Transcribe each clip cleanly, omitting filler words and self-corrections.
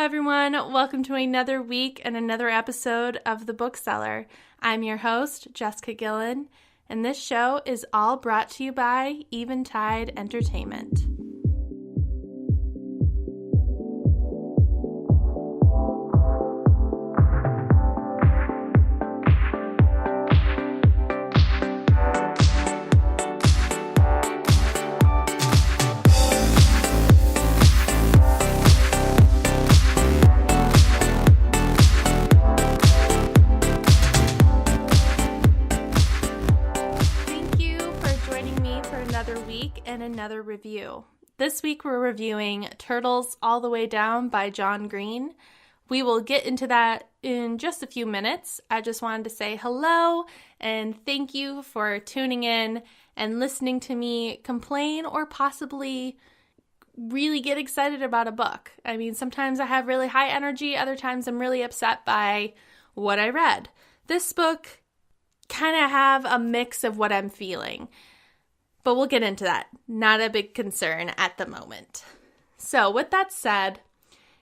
everyone. Welcome to another week and another episode of The Bookseller. I'm your host, Jessica Gillen, and this show is all brought to you by Eventide Entertainment. And another review. This week we're reviewing Turtles All the Way Down by John Green. We will get into that in just a few minutes. I just wanted to say hello and thank you for tuning in and listening to me complain or possibly really get excited about a book. I mean, sometimes I have really high energy, other times I'm really upset by what I read. This book kind of have a mix of what I'm feeling. But we'll get into that. Not a big concern at the moment. So with that said,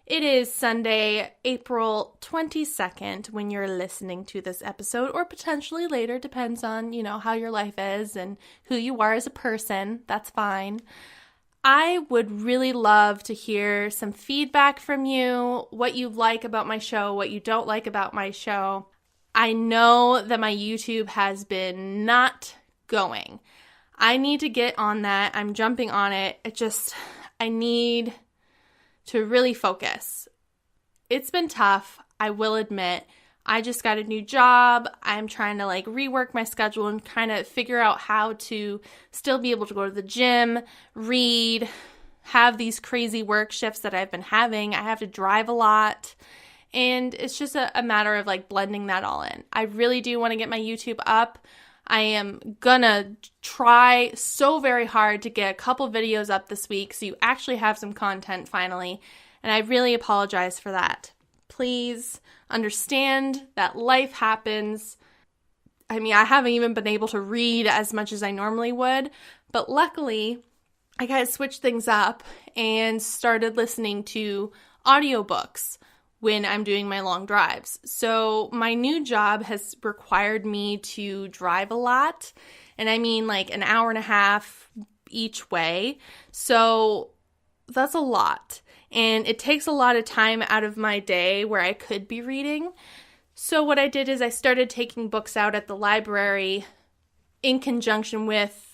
it is Sunday, April 22nd when you're listening to this episode, or potentially later, depends on, how your life is and who you are as a person. That's fine. I would really love to hear some feedback from you, what you like about my show, what you don't like about my show. I know that my YouTube has been not going. I need to get on that. I'm jumping on it. I need to really focus. It's been tough, I will admit. I just got a new job. I'm trying to rework my schedule and kind of figure out how to still be able to go to the gym, read, have these crazy work shifts that I've been having. I have to drive a lot. And it's just a matter of blending that all in. I really do want to get my YouTube up. I am gonna try so very hard to get a couple videos up this week so you actually have some content finally, and I really apologize for that. Please understand that life happens. I mean, I haven't even been able to read as much as I normally would, but luckily I kind of switched things up and started listening to audiobooks when I'm doing my long drives. So my new job has required me to drive a lot, and I mean an hour and a half each way. So that's a lot, and it takes a lot of time out of my day where I could be reading. So what I did is I started taking books out at the library in conjunction with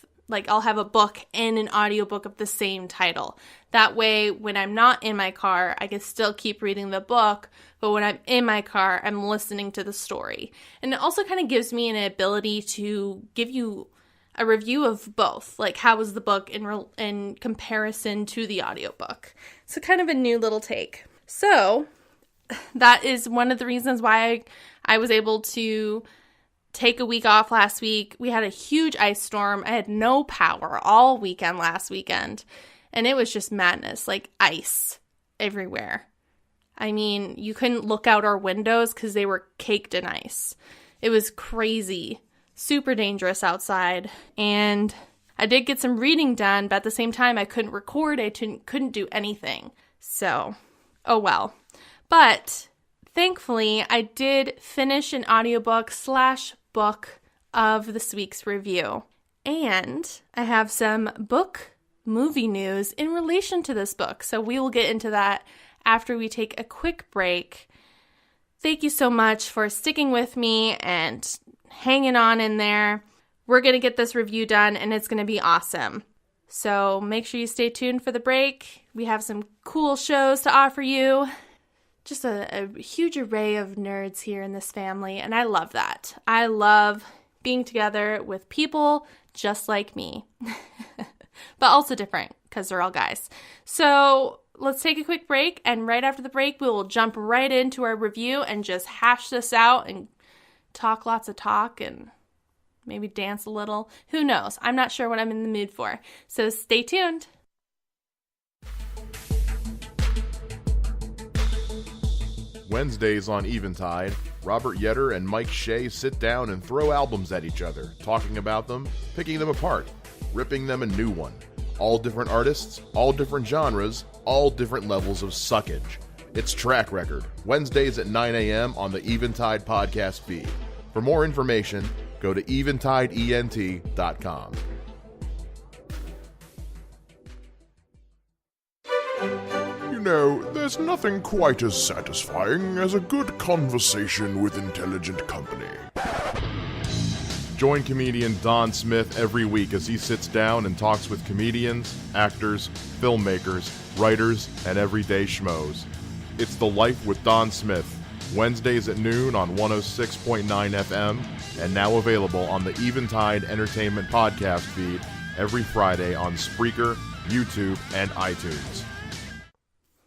I'll have a book and an audiobook of the same title. That way, when I'm not in my car, I can still keep reading the book, but when I'm in my car, I'm listening to the story. And it also kind of gives me an ability to give you a review of both, how was the book in comparison to the audiobook. So kind of a new little take. So that is one of the reasons why I was able to take a week off last week. We had a huge ice storm. I had no power all weekend last weekend, and it was just madness, ice everywhere. I mean, you couldn't look out our windows because they were caked in ice. It was crazy, super dangerous outside, and I did get some reading done, but at the same time, I couldn't record. I couldn't do anything. So, oh well. But thankfully, I did finish an audiobook / book of this week's review. And I have some movie news in relation to this book. So we will get into that after we take a quick break. Thank you so much for sticking with me and hanging on in there. We're going to get this review done and it's going to be awesome. So make sure you stay tuned for the break. We have some cool shows to offer you. Just a huge array of nerds here in this family, and I love that. I love being together with people just like me, but also different because they're all guys. So let's take a quick break, and right after the break, we will jump right into our review and just hash this out and talk lots of talk and maybe dance a little. Who knows? I'm not sure what I'm in the mood for, so stay tuned. Wednesdays on Eventide, Robert Yetter and Mike Shea sit down and throw albums at each other, talking about them, picking them apart, ripping them a new one. All different artists, all different genres, all different levels of suckage. It's Track Record, Wednesdays at 9 a.m. on the Eventide podcast feed. For more information, go to eventideent.com. You know, there's nothing quite as satisfying as a good conversation with intelligent company. Join comedian Don Smith every week as he sits down and talks with comedians, actors, filmmakers, writers, and everyday schmoes. It's The Life with Don Smith, Wednesdays at noon on 106.9 FM, and now available on the Eventide Entertainment podcast feed every Friday on Spreaker, YouTube, and iTunes.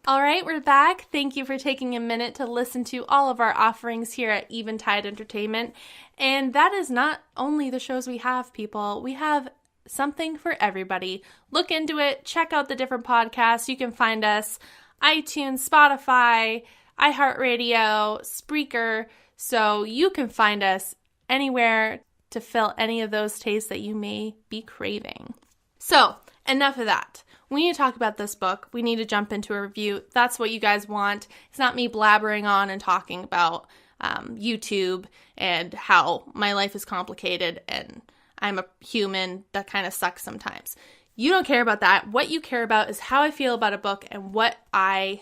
All right, we're back. Thank you for taking a minute to listen to all of our offerings here at Eventide Entertainment. And that is not only the shows we have, people. We have something for everybody. Look into it. Check out the different podcasts. You can find us iTunes, Spotify, iHeartRadio, Spreaker. So you can find us anywhere to fill any of those tastes that you may be craving. So enough of that. We need to talk about this book. We need to jump into a review. That's what you guys want. It's not me blabbering on and talking about YouTube and how my life is complicated and I'm a human that kind of sucks sometimes. You don't care about that. What you care about is how I feel about a book and what I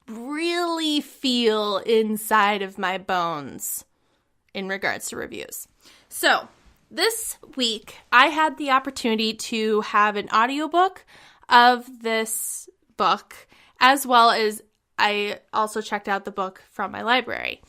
really feel inside of my bones in regards to reviews. So this week, I had the opportunity to have an audiobook of this book, as well as I also checked out the book from my library.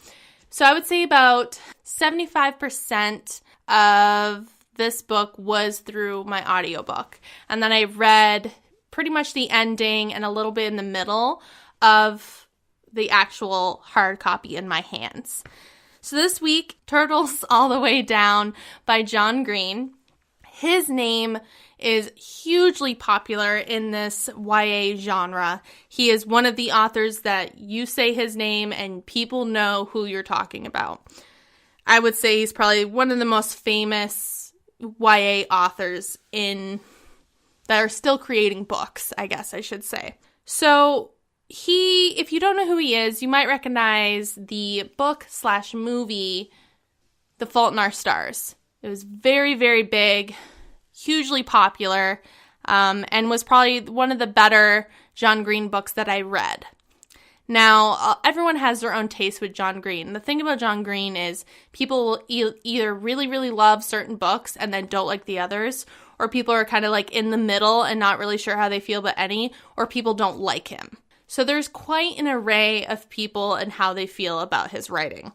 So I would say about 75% of this book was through my audiobook. And then I read pretty much the ending and a little bit in the middle of the actual hard copy in my hands. So this week, Turtles All the Way Down by John Green. His name is hugely popular in this YA genre. He is one of the authors that you say his name and people know who you're talking about. I would say he's probably one of the most famous YA authors that are still creating books, I guess I should say. So if you don't know who he is, you might recognize the book/movie, The Fault in Our Stars. It was very, very big, hugely popular, and was probably one of the better John Green books that I read. Now, everyone has their own taste with John Green. The thing about John Green is people will either really, really love certain books and then don't like the others, or people are kind of like in the middle and not really sure how they feel about any, or people don't like him. So there's quite an array of people and how they feel about his writing.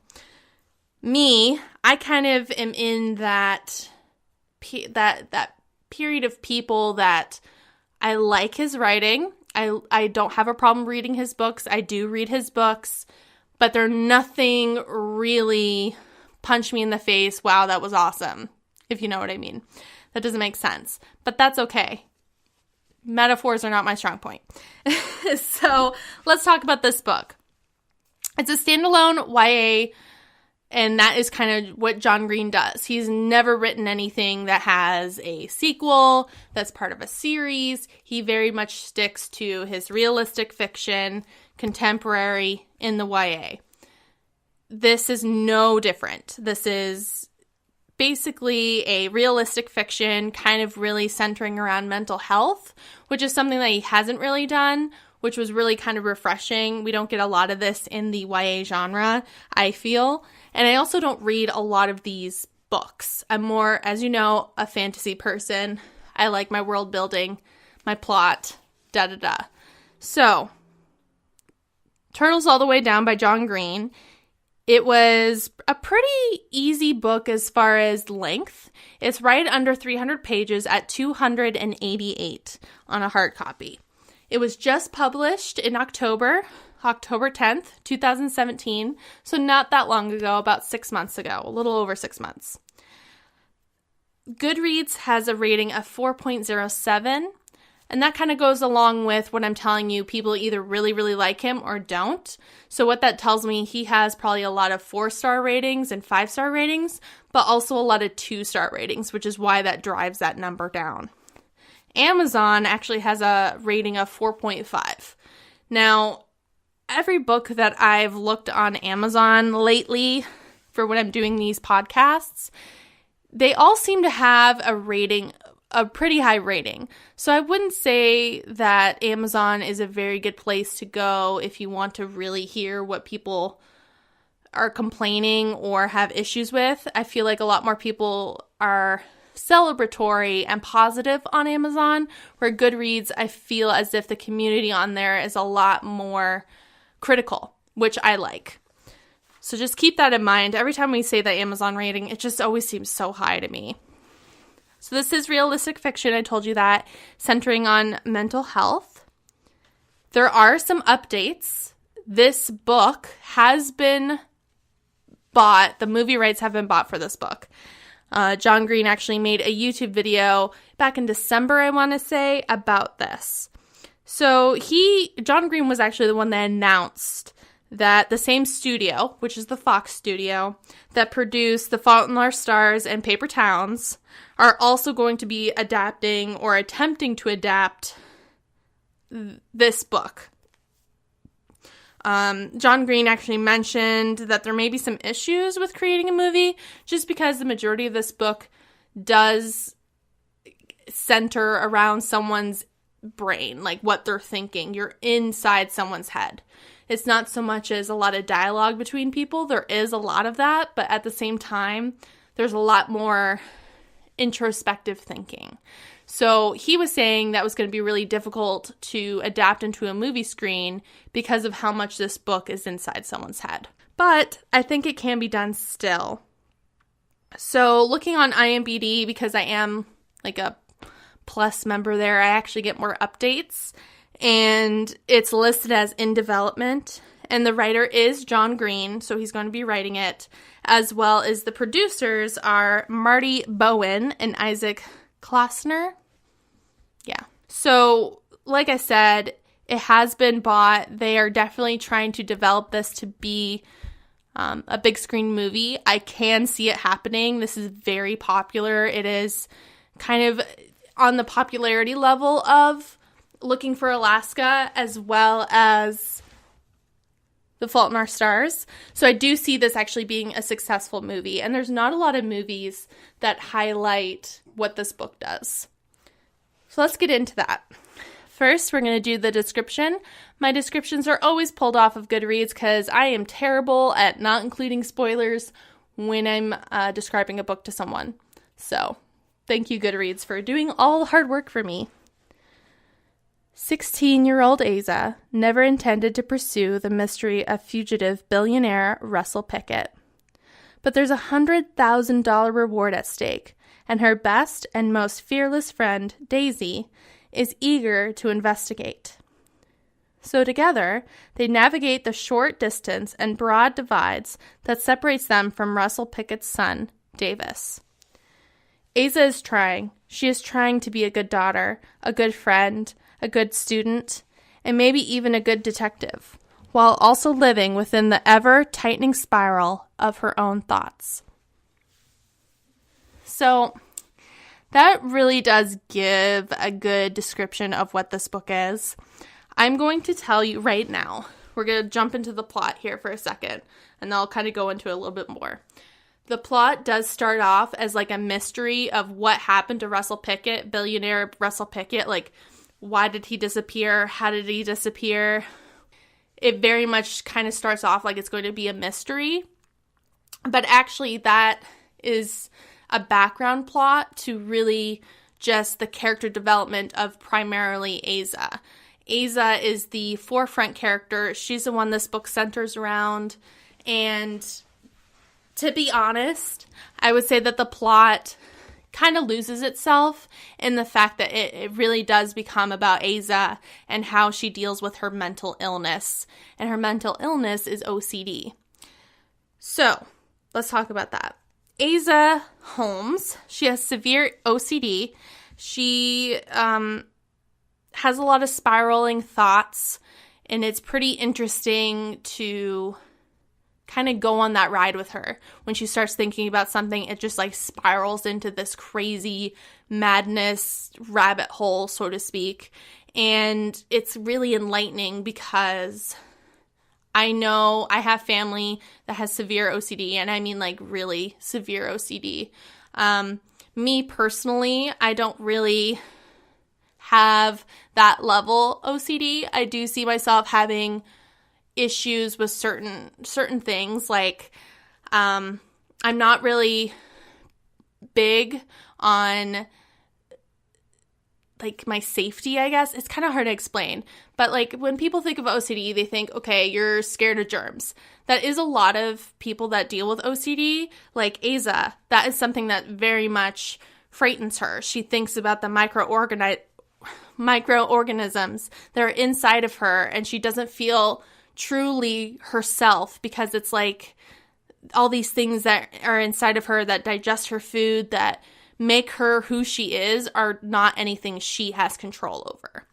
Me, I kind of am in that period of people that I like his writing. I don't have a problem reading his books. I do read his books, but they're nothing really punch me in the face. Wow, that was awesome. If you know what I mean. That doesn't make sense, but that's okay. Metaphors are not my strong point. So let's talk about this book. It's a standalone YA, and that is kind of what John Green does. He's never written anything that has a sequel, that's part of a series. He very much sticks to his realistic fiction, contemporary in the YA. This is no different. This is basically a realistic fiction, kind of really centering around mental health, which is something that he hasn't really done, which was really kind of refreshing. We don't get a lot of this in the YA genre, I feel. And I also don't read a lot of these books. I'm more, as you know, a fantasy person. I like my world building, my plot, da-da-da. So, Turtles All the Way Down by John Green. It was a pretty easy book as far as length. It's right under 300 pages at 288 on a hard copy. It was just published in October 10th, 2017, so not that long ago, about 6 months ago, a little over 6 months. Goodreads has a rating of 4.07, and that kind of goes along with what I'm telling you. People either really, really like him or don't. So what that tells me, he has probably a lot of 4-star ratings and 5-star ratings, but also a lot of 2-star ratings, which is why that drives that number down. Amazon actually has a rating of 4.5. Now, every book that I've looked on Amazon lately for when I'm doing these podcasts, they all seem to have a pretty high rating. So I wouldn't say that Amazon is a very good place to go if you want to really hear what people are complaining or have issues with. I feel like a lot more people are celebratory and positive on Amazon, where Goodreads, I feel as if the community on there is a lot more critical, which I like. So just keep that in mind. Every time we say that Amazon rating, it just always seems so high to me. So this is realistic fiction, I told you that, centering on mental health. There are some updates. This book has been bought. The movie rights have been bought for this book. John Green actually made a YouTube video back in December, I want to say, about this. So John Green was actually the one that announced that the same studio, which is the Fox studio, that produced The Fault in Our Stars and Paper Towns, are also going to be adapting or attempting to adapt this book. John Green actually mentioned that there may be some issues with creating a movie just because the majority of this book does center around someone's brain, like what they're thinking. You're inside someone's head. It's not so much as a lot of dialogue between people. There is a lot of that, but at the same time, there's a lot more introspective thinking. So he was saying that was going to be really difficult to adapt into a movie screen because of how much this book is inside someone's head. But I think it can be done still. So looking on IMDb, because I am like a Plus member there, I actually get more updates. And it's listed as in development. And the writer is John Green, so he's going to be writing it. As well as the producers are Marty Bowen and Isaac Klossner. Yeah. So, like I said, it has been bought. They are definitely trying to develop this to be a big screen movie. I can see it happening. This is very popular. It is kind of on the popularity level of Looking for Alaska as well as The Fault in Our Stars. So I do see this actually being a successful movie. And there's not a lot of movies that highlight what this book does. So let's get into that. First, we're going to do the description. My descriptions are always pulled off of Goodreads because I am terrible at not including spoilers when I'm describing a book to someone. So thank you, Goodreads, for doing all the hard work for me. 16-year-old Asa never intended to pursue the mystery of fugitive billionaire Russell Pickett. But there's a $100,000 reward at stake, and her best and most fearless friend, Daisy, is eager to investigate. So together, they navigate the short distance and broad divides that separates them from Russell Pickett's son, Davis. Asa is trying. She is trying to be a good daughter, a good friend, a good student, and maybe even a good detective, while also living within the ever-tightening spiral of her own thoughts. So that really does give a good description of what this book is. I'm going to tell you right now. We're going to jump into the plot here for a second, and I'll kind of go into it a little bit more. The plot does start off as like a mystery of what happened to Russell Pickett, billionaire Russell Pickett. Like, why did he disappear? How did he disappear? It very much kind of starts off like it's going to be a mystery. But actually, that is a background plot to really just the character development of primarily Asa. Asa is the forefront character. She's the one this book centers around. And to be honest, I would say that the plot kind of loses itself in the fact that it really does become about Asa and how she deals with her mental illness. And her mental illness is OCD. So, let's talk about that. Asa Holmes, she has severe OCD. She has a lot of spiraling thoughts, and it's pretty interesting to kind of go on that ride with her. When she starts thinking about something, it just like spirals into this crazy madness rabbit hole, so to speak. And it's really enlightening because I know I have family that has severe OCD, and I mean like really severe OCD. Me personally, I don't really have that level OCD. I do see myself having issues with certain things, like I'm not really big on like my safety, I guess. It's kind of hard to explain. But like when people think of OCD, they think, okay, you're scared of germs. That is a lot of people that deal with OCD, like Aza. That is something that very much frightens her. She thinks about the microorganisms that are inside of her, and she doesn't feel truly herself because it's like all these things that are inside of her that digest her food, that make her who she is, are not anything she has control over.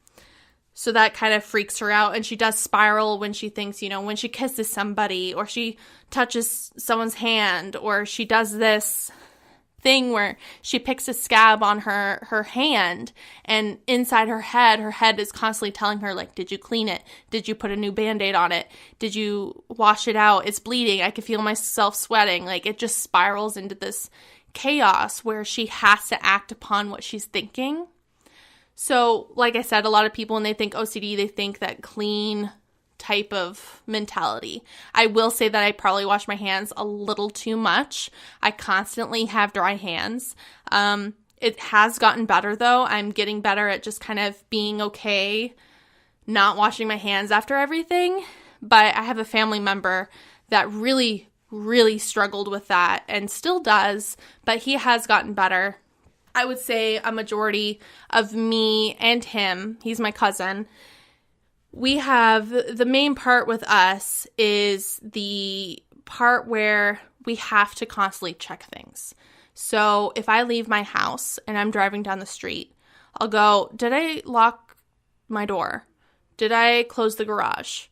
So that kind of freaks her out, and she does spiral when she thinks, when she kisses somebody, or she touches someone's hand, or she does this thing where she picks a scab on her hand, and inside her head is constantly telling her, like, did you clean it? Did you put a new Band-Aid on it? Did you wash it out? It's bleeding. I can feel myself sweating. Like, it just spirals into this chaos where she has to act upon what she's thinking. So, like I said, a lot of people, when they think OCD, they think that clean type of mentality. I will say that I probably wash my hands a little too much. I constantly have dry hands. It has gotten better, though. I'm getting better at just kind of being okay not washing my hands after everything. But I have a family member that really struggled with that and still does, but he has gotten better. I would say a majority of me and him, he's my cousin, we have, the main part with us is the part where we have to constantly check things. So if I leave my house and I'm driving down the street, I'll go, did I lock my door? Did I close the garage?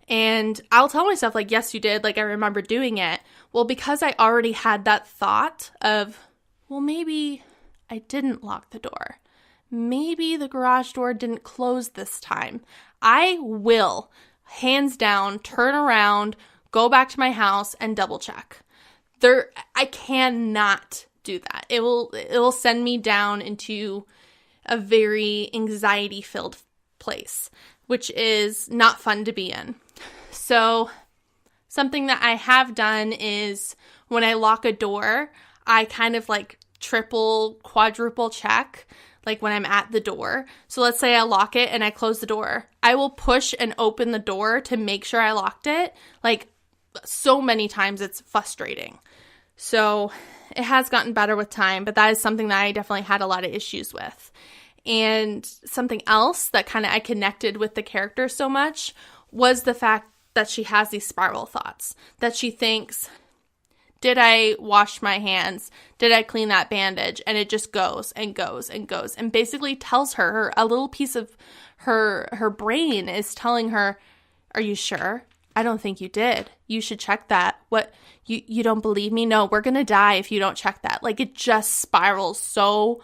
And I'll tell myself, like, yes, you did. Like, I remember doing it. Well, because I already had that thought of, well, maybe I didn't lock the door. Maybe the garage door didn't close this time. I will, hands down, turn around, go back to my house, and double check. I cannot do that. It will send me down into a very anxiety-filled place, which is not fun to be in. So something that I have done is when I lock a door, I kind of like triple, quadruple check, like when I'm at the door. So let's say I lock it and I close the door. I will push and open the door to make sure I locked it. Like so many times it's frustrating. So it has gotten better with time, but that is something that I definitely had a lot of issues with. And something else that kind of I connected with the character so much was the fact that she has these spiral thoughts, that she thinks, did I wash my hands? Did I clean that bandage? And it just goes and goes and goes, and basically tells her a little piece of her brain is telling her, are you sure? I don't think you did. You should check that. What, you don't believe me? No, we're going to die if you don't check that. Like, it just spirals so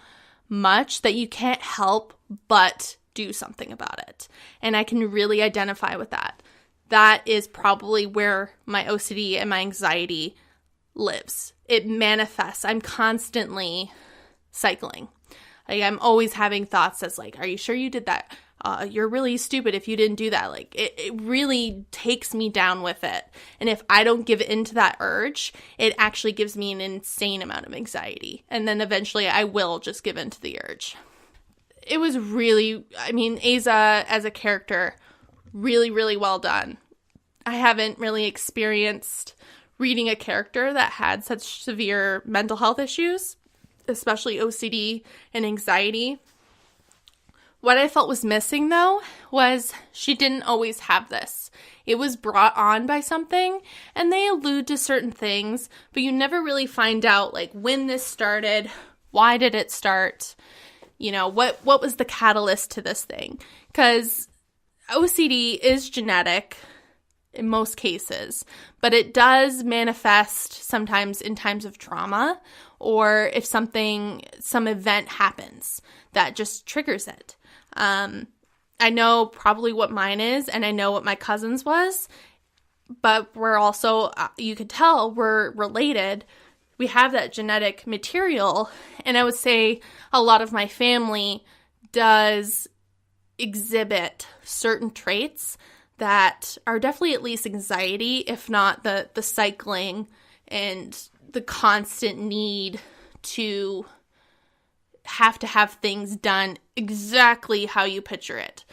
much that you can't help but do something about it. And I can really identify with that. That is probably where my OCD and my anxiety lives. It manifests. I'm constantly cycling. Like, I'm always having thoughts that's like, are you sure you did that? You're really stupid if you didn't do that. Like, it really takes me down with it. And if I don't give in to that urge, it actually gives me an insane amount of anxiety. And then eventually I will just give in to the urge. It was really, Aza as a character, really well done. I haven't really experienced reading a character that had such severe mental health issues, especially OCD and anxiety. What I felt was missing, though, was she didn't always have this. It was brought on by something, and they allude to certain things, but you never really find out, like, when this started, why did it start, what was the catalyst to this thing? Because OCD is genetic in most cases, but it does manifest sometimes in times of trauma, or if some event happens that just triggers it. I know probably what mine is, and I know what my cousin's was. but we're also, you could tell we're related. We have that genetic material, and I would say a lot of my family does exhibit certain traits that are definitely at least anxiety, if not the cycling and the constant need to have things done exactly how you picture it.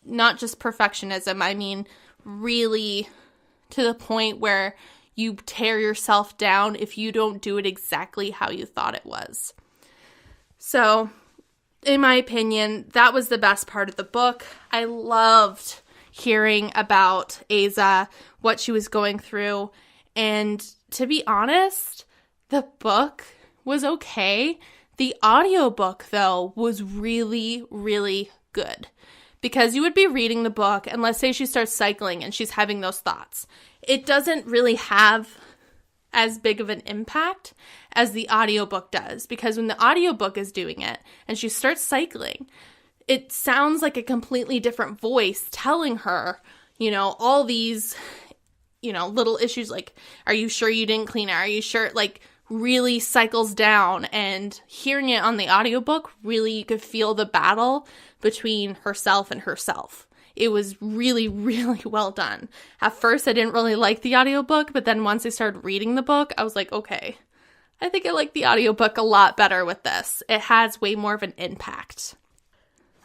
Not just perfectionism, I mean really to the point where you tear yourself down if you don't do it exactly how you thought it was. So, in my opinion, that was the best part of the book. I loved hearing about Aza, what she was going through, and to be honest, the book was okay. The audiobook, though, was really, really good. Because you would be reading the book, and let's say she starts cycling and she's having those thoughts. It doesn't really have as big of an impact as the audiobook does. Because when the audiobook is doing it and she starts cycling, it sounds like a completely different voice telling her, all these, little issues like, are you sure you didn't clean it? Are you sure? Like, really cycles down, and hearing it on the audiobook, really you could feel the battle between herself and herself. It was really, really well done. At first, I didn't really like the audiobook, but then once I started reading the book, I was like, okay, I think I like the audiobook a lot better with this. It has way more of an impact.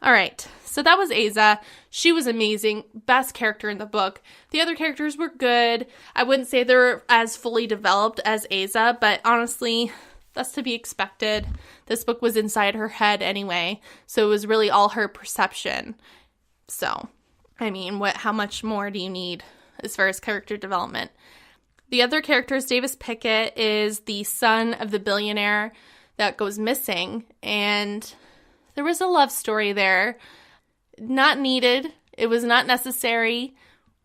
All right, so that was Aza. She was amazing. Best character in the book. The other characters were good. I wouldn't say they're as fully developed as Aza, but honestly, that's to be expected. This book was inside her head anyway, so it was really all her perception. So, I mean, how much more do you need as far as character development? The other character is Davis Pickett, is the son of the billionaire that goes missing, and there was a love story there. Not needed. It was not necessary.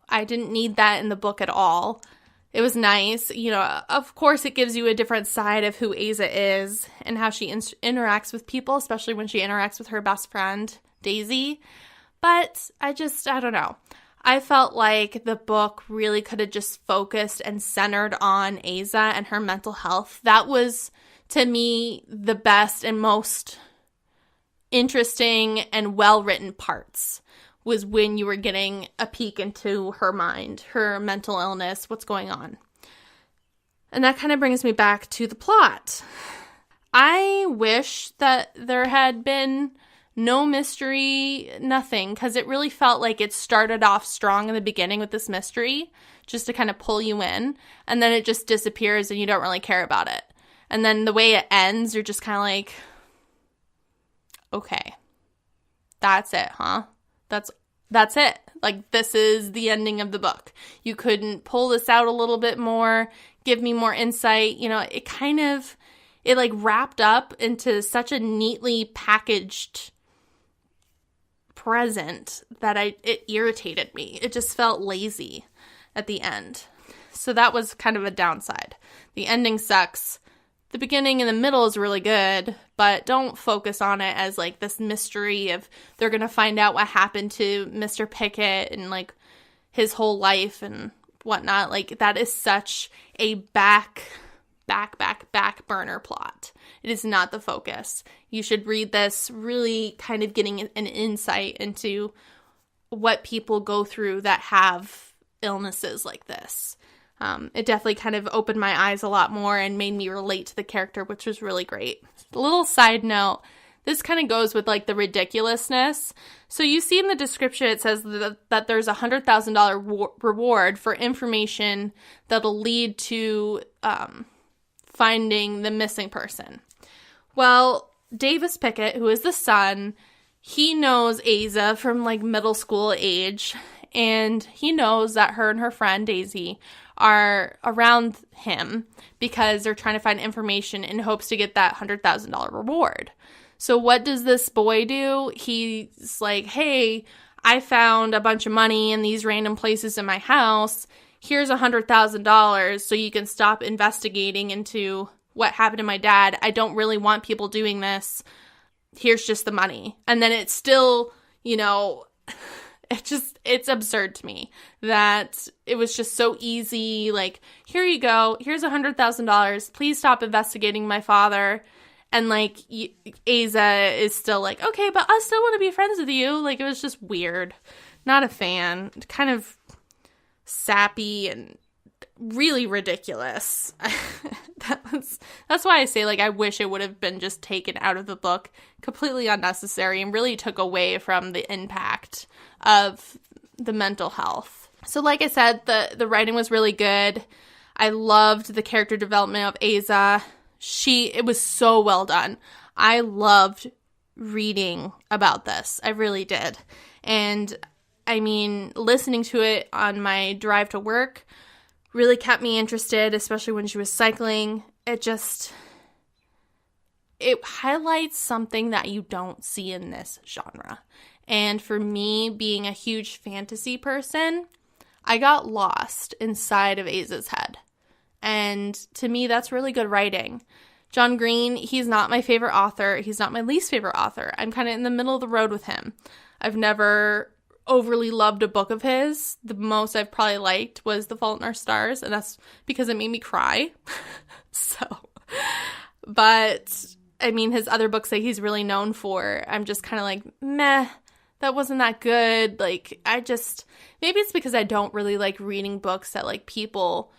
I didn't need that in the book at all. It was nice. Of course it gives you a different side of who Aza is and how she interacts with people, especially when she interacts with her best friend, Daisy. But I don't know. I felt like the book really could have just focused and centered on Aza and her mental health. That was, to me, the best and most interesting and well-written parts, was when you were getting a peek into her mind, her mental illness, what's going on. And that kind of brings me back to the plot. I wish that there had been no mystery, nothing, because it really felt like it started off strong in the beginning with this mystery, just to kind of pull you in, and then it just disappears and you don't really care about it. And then the way it ends, you're just kind of like, okay, that's it, huh? That's it. Like, this is the ending of the book. You couldn't pull this out a little bit more, give me more insight. It like wrapped up into such a neatly packaged present that it irritated me. It just felt lazy at the end. So that was kind of a downside. The ending sucks. The beginning and the middle is really good, but don't focus on it as like this mystery of they're going to find out what happened to Mr. Pickett and like his whole life and whatnot. Like, that is such a back burner plot. It is not the focus. You should read this really kind of getting an insight into what people go through that have illnesses like this. It definitely kind of opened my eyes a lot more and made me relate to the character, which was really great. A little side note, this kind of goes with like the ridiculousness. So you see in the description, it says that there's a $100,000 reward for information that'll lead to finding the missing person. Well, Davis Pickett, who is the son, he knows Aza from like middle school age, and he knows that her and her friend Daisy are around him because they're trying to find information in hopes to get that $100,000 reward. So what does this boy do? He's like, hey, I found a bunch of money in these random places in my house. Here's $100,000 so you can stop investigating into what happened to my dad. I don't really want people doing this. Here's just the money. And then it's still, It's absurd to me that it was just so easy. Like, here you go. Here's $100,000. Please stop investigating my father. And like, Aza is still like, okay, but I still want to be friends with you. Like, it was just weird. Not a fan. Kind of sappy and really ridiculous. That's why I say, like, I wish it would have been just taken out of the book. Completely unnecessary and really took away from the impact of the mental health. So like I said, the writing was really good. I loved the character development of Aza. It was so well done. I loved reading about this. I really did. And I mean, listening to it on my drive to work really kept me interested, especially when she was cycling. It highlights something that you don't see in this genre. And for me, being a huge fantasy person, I got lost inside of Aza's head. And to me, that's really good writing. John Green, he's not my favorite author. He's not my least favorite author. I'm kind of in the middle of the road with him. I've never overly loved a book of his. The most I've probably liked was The Fault in Our Stars, and that's because it made me cry. But I mean, his other books that he's really known for, I'm just kind of like, meh, that wasn't that good. Like, maybe it's because I don't really like reading books that like people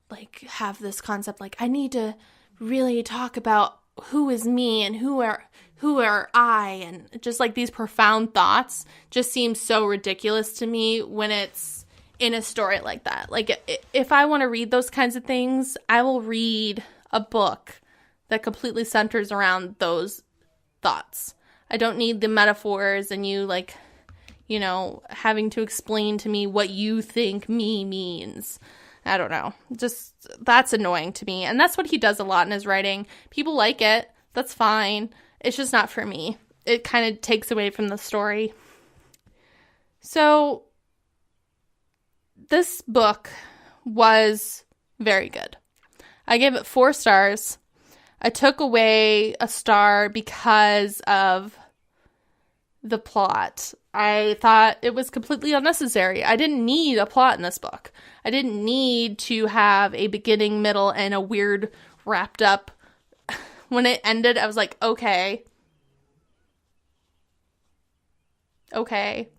like have this concept, like, I need to really talk about who is me and who are I, and just like these profound thoughts just seem so ridiculous to me when it's in a story like that. Like, if I want to read those kinds of things, I will read a book that completely centers around those thoughts. I don't need the metaphors and you, like, you know, having to explain to me what you think me means. I don't know. Just, that's annoying to me. And that's what he does a lot in his writing. People like it. That's fine. It's just not for me. It kind of takes away from the story. So, this book was very good. I gave it 4 stars. I took away a star because of the plot. I thought it was completely unnecessary. I didn't need a plot in this book. I didn't need to have a beginning, middle, and a weird wrapped up. When it ended, I was like, okay. It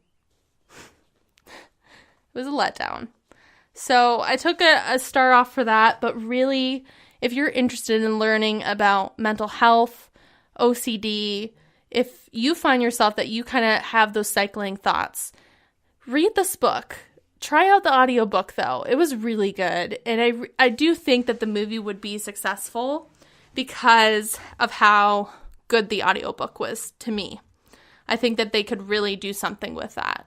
was a letdown. So I took a star off for that, but really, if you're interested in learning about mental health, OCD, if you find yourself that you kind of have those cycling thoughts, read this book. Try out the audiobook, though. It was really good. And I do think that the movie would be successful because of how good the audiobook was to me. I think that they could really do something with that,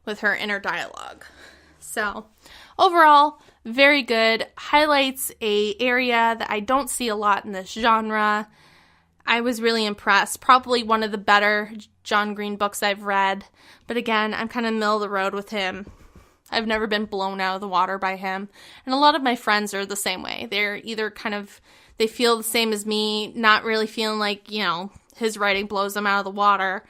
with her inner dialogue. So, overall, very good. Highlights a area that I don't see a lot in this genre. I was really impressed. Probably one of the better John Green books I've read. But again, I'm kind of middle of the road with him. I've never been blown out of the water by him. And a lot of my friends are the same way. They're either they feel the same as me, not really feeling like, you know, his writing blows them out of the water.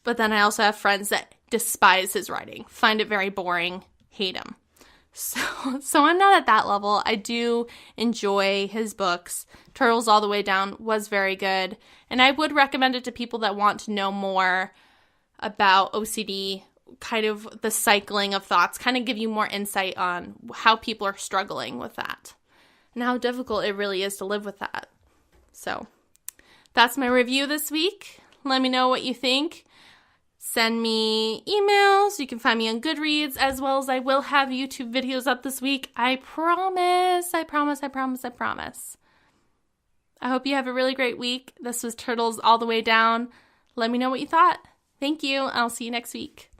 But then I also have friends that despise his writing, find it very boring, hate him. So I'm not at that level. I do enjoy his books. Turtles All the Way Down was very good. And I would recommend it to people that want to know more about OCD, kind of the cycling of thoughts, kind of give you more insight on how people are struggling with that and how difficult it really is to live with that. So that's my review this week. Let me know what you think. Send me emails. You can find me on Goodreads, as well as I will have YouTube videos up this week. I promise. I hope you have a really great week. This was Turtles All the Way Down. Let me know what you thought. Thank you. I'll see you next week.